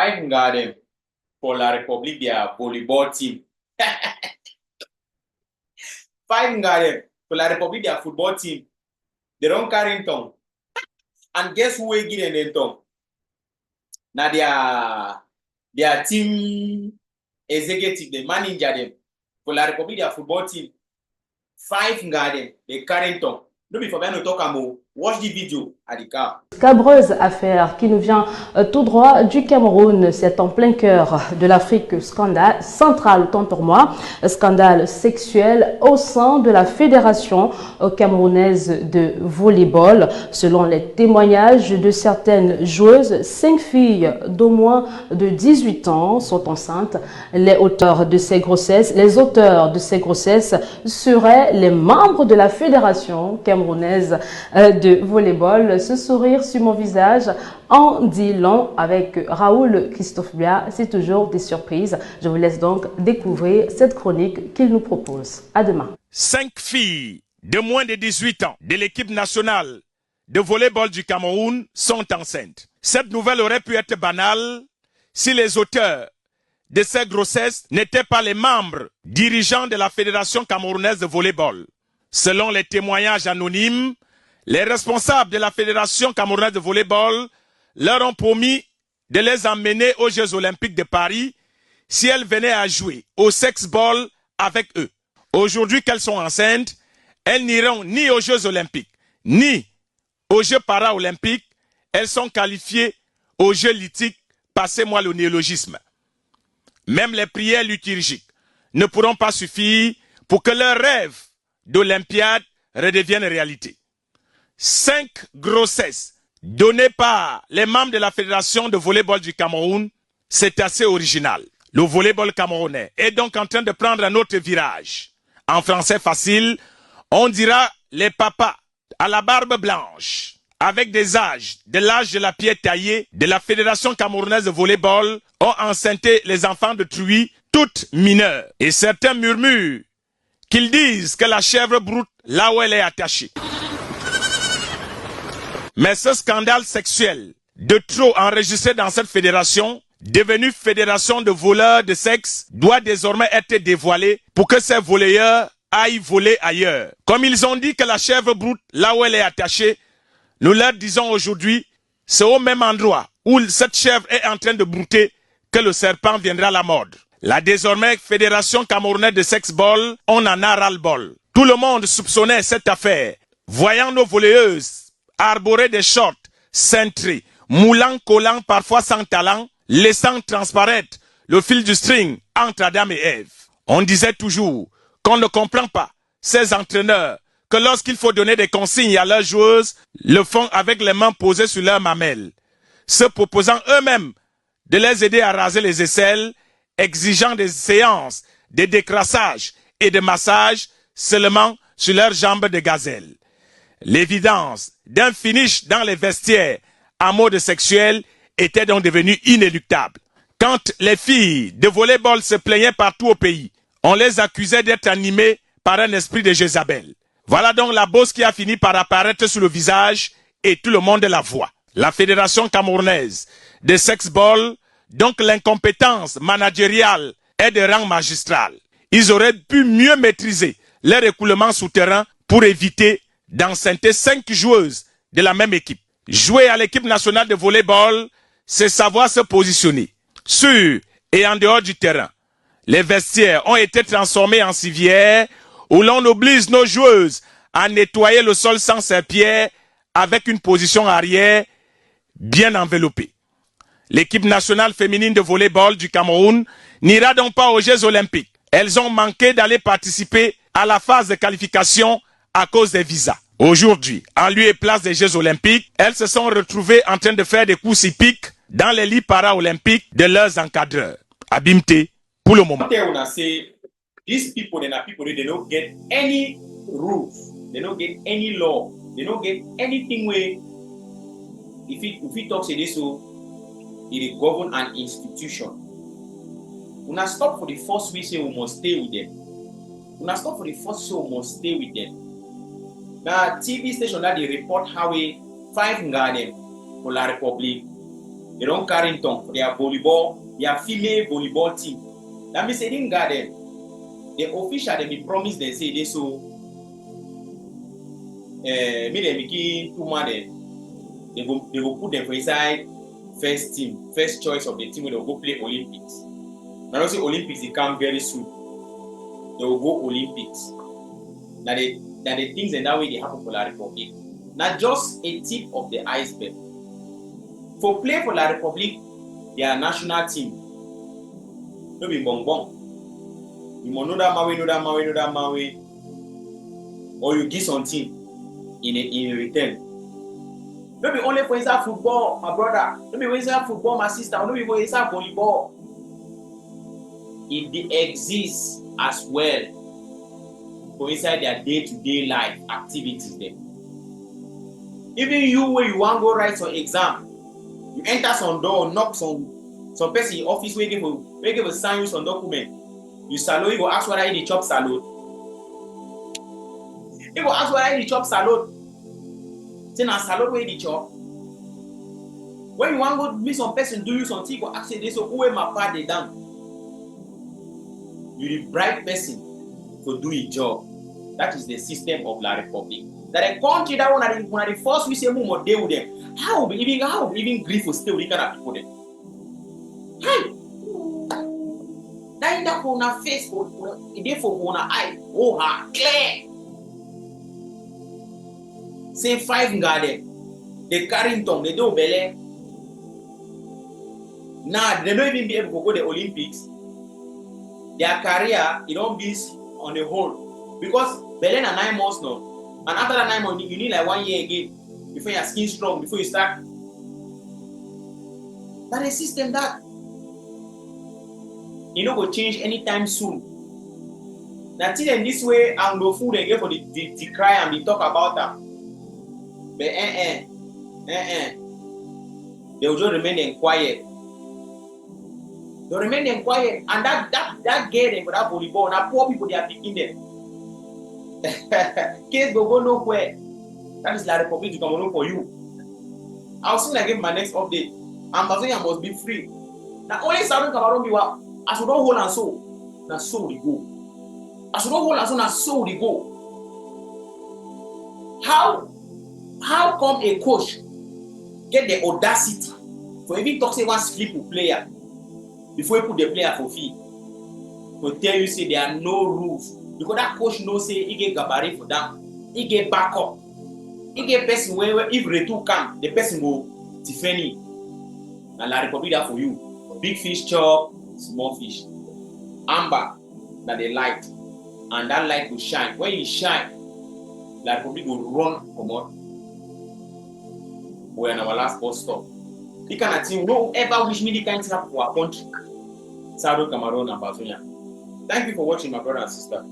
5 garden for la République their volleyball team. 5 garden for la République their football team. They don't carry in tongue. And guess who will get in tongue? Now their team executive, the manager them for la République their football team. 5 garden, they carry in tongue. Don't be forgetting to talk about. Watch the video at the car. Scabreuse affaire qui nous vient tout droit du Cameroun. C'est en plein cœur de l'Afrique centrale, autant pour moi. Scandale sexuel au sein de la Fédération camerounaise de volleyball. Selon les témoignages de certaines joueuses, 5 filles d'au moins de 18 ans sont enceintes. Les auteurs de ces grossesses seraient les membres de la Fédération camerounaise de volleyball. Ce sourire sur mon visage en dit long avec Raoul Christophe Bia. C'est toujours des surprises. Je vous laisse donc découvrir cette chronique qu'il nous propose. À demain. 5 filles de moins de 18 ans de l'équipe nationale de volleyball du Cameroun sont enceintes. Cette nouvelle aurait pu être banale si les auteurs de ces grossesses n'étaient pas les membres dirigeants de la Fédération camerounaise de volleyball. Selon les témoignages anonymes, les responsables de la Fédération camerounaise de volleyball leur ont promis de les emmener aux Jeux olympiques de Paris si elles venaient à jouer au sex-ball avec eux. Aujourd'hui qu'elles sont enceintes, elles n'iront ni aux Jeux olympiques, ni aux Jeux para-olympiques. Elles sont qualifiées aux Jeux lithiques, passez-moi le néologisme. Même les prières liturgiques ne pourront pas suffire pour que leur rêve d'Olympiade redevienne réalité. 5 grossesses données par les membres de la Fédération de volleyball du Cameroun, c'est assez original. Le volleyball camerounais est donc en train de prendre un autre virage. En français facile, on dira les papas à la barbe blanche, avec des âges, de l'âge de la pierre taillée de la Fédération camerounaise de volleyball, ont enceinté les enfants de truie, toutes mineures. Et certains murmurent qu'ils disent que la chèvre broute là où elle est attachée. Mais ce scandale sexuel de trop enregistré dans cette fédération, devenue fédération de voleurs de sexe, doit désormais être dévoilé pour que ces volleyeurs aillent voler ailleurs. Comme ils ont dit que la chèvre broute là où elle est attachée, nous leur disons aujourd'hui, c'est au même endroit où cette chèvre est en train de brouter que le serpent viendra à la mode. La désormais Fédération camerounaise de sex-ball, on en a ras-le-bol. Tout le monde soupçonnait cette affaire, voyant nos volleyeuses arborer des shorts cintrés, moulant, collant, parfois sans talent, laissant transparaître le fil du string entre Adam et Ève. On disait toujours qu'on ne comprend pas ces entraîneurs que lorsqu'il faut donner des consignes à leurs joueuses, le font avec les mains posées sur leurs mamelles, se proposant eux-mêmes de les aider à raser les aisselles, exigeant des séances de décrassage et de massage seulement sur leurs jambes de gazelle. L'évidence d'un finish dans les vestiaires en mode sexuel était donc devenue inéluctable. Quand les filles de volleyball se plaignaient partout au pays, on les accusait d'être animées par un esprit de Jézabel. Voilà donc la bosse qui a fini par apparaître sur le visage et tout le monde la voit. La Fédération camerounaise de sexball, donc l'incompétence managériale est de rang magistral. Ils auraient pu mieux maîtriser leur écoulement souterrain pour éviter d'enceinter 5 joueuses de la même équipe. Jouer à l'équipe nationale de volleyball, c'est savoir se positionner sur et en dehors du terrain. Les vestiaires ont été transformés en civières où l'on oblige nos joueuses à nettoyer le sol sans serpillère avec une position arrière bien enveloppée. L'équipe nationale féminine de volleyball du Cameroun n'ira donc pas aux Jeux olympiques. Elles ont manqué d'aller participer à la phase de qualification à cause des visas. Aujourd'hui, en lieu et place des Jeux olympiques, elles se sont retrouvées en train de faire des coups hippiques dans les lits para-olympiques de leurs encadreurs. Abimte, pour le moment. These people, they don't get any rules, they don't get any law, they don't get anything where if we talk say this, so it govern an institution. When I stop for the first we say we must stay with them. When I stop for the first say we must stay with them. Now TV station that they report how 5 garden for La République They don't carry tongue for their volleyball, their female volleyball team. That means they didn't got them. The official they be promised they say they so me they begin 2 months they go put them for inside first team, first choice of the team when they will go play Olympics. Now also Olympics they come very soon. They will go Olympics. Now the things in that way they happen for La Republic. Not just a tip of the iceberg. For play for La Republic, their national team. No be bonbon. You must know that Maui, or you give something in return. No be only for inside football, my brother. No be for inside football, my sister. No be for inside volleyball. It exists as well for inside their day-to-day life activities there. Even you when you want go write some exam, you enter some door, knock some person in office where give a sign you some document. You salute, you go ask whether you chop salute. You go ask whether you chop salute. Say na salute where you chop. When you want go meet some person do you something, you go ask this so who am my father down. You the bright person to do a job. That is the system of La Republic. That a country that one of the first we say more deal with them. How we even grief for still we cannot people them. Hey. That in that corner face for they for corner eye. Oh ha clear. Say 5 garden. They carry tongue, they do belly. Now they don't even be able to go to the Olympics. Their career, it don't be on the whole. Because belly are 9 months now. And after that 9 months, you need like 1 year again before your skin strong, before you start. But a system that you know go change anytime soon. Now till in this way, Anglo food they get for the cry and they talk about them. But they will just remain quiet. They remain quiet, and that girl for that volleyball, now poor people they are picking them. Case go nowhere. That is La Republic to come for you. I'll soon give my next update. Ambazonia must be free. Now only Southern Cameroon be what I should not hold and so. Now so we go. I should not hold and so. Now so we go. How come a coach get the audacity for even talk say one sleep with player before he put the player for fee? To tell you say there are no rules. Because that coach knows say he get gabarit for them, he get backup, he get person where if Retu come, the person go Tiffany. And La Republic that for you. Big fish chop, small fish. Amber, that they light. And that light will shine. When you shine, La Republic will run come on. We're in our last bus stop. You cannot think, no ever wish me the kind of thing for our country. Southern Cameroon and Ambazonia. Thank you for watching, my brother and sister.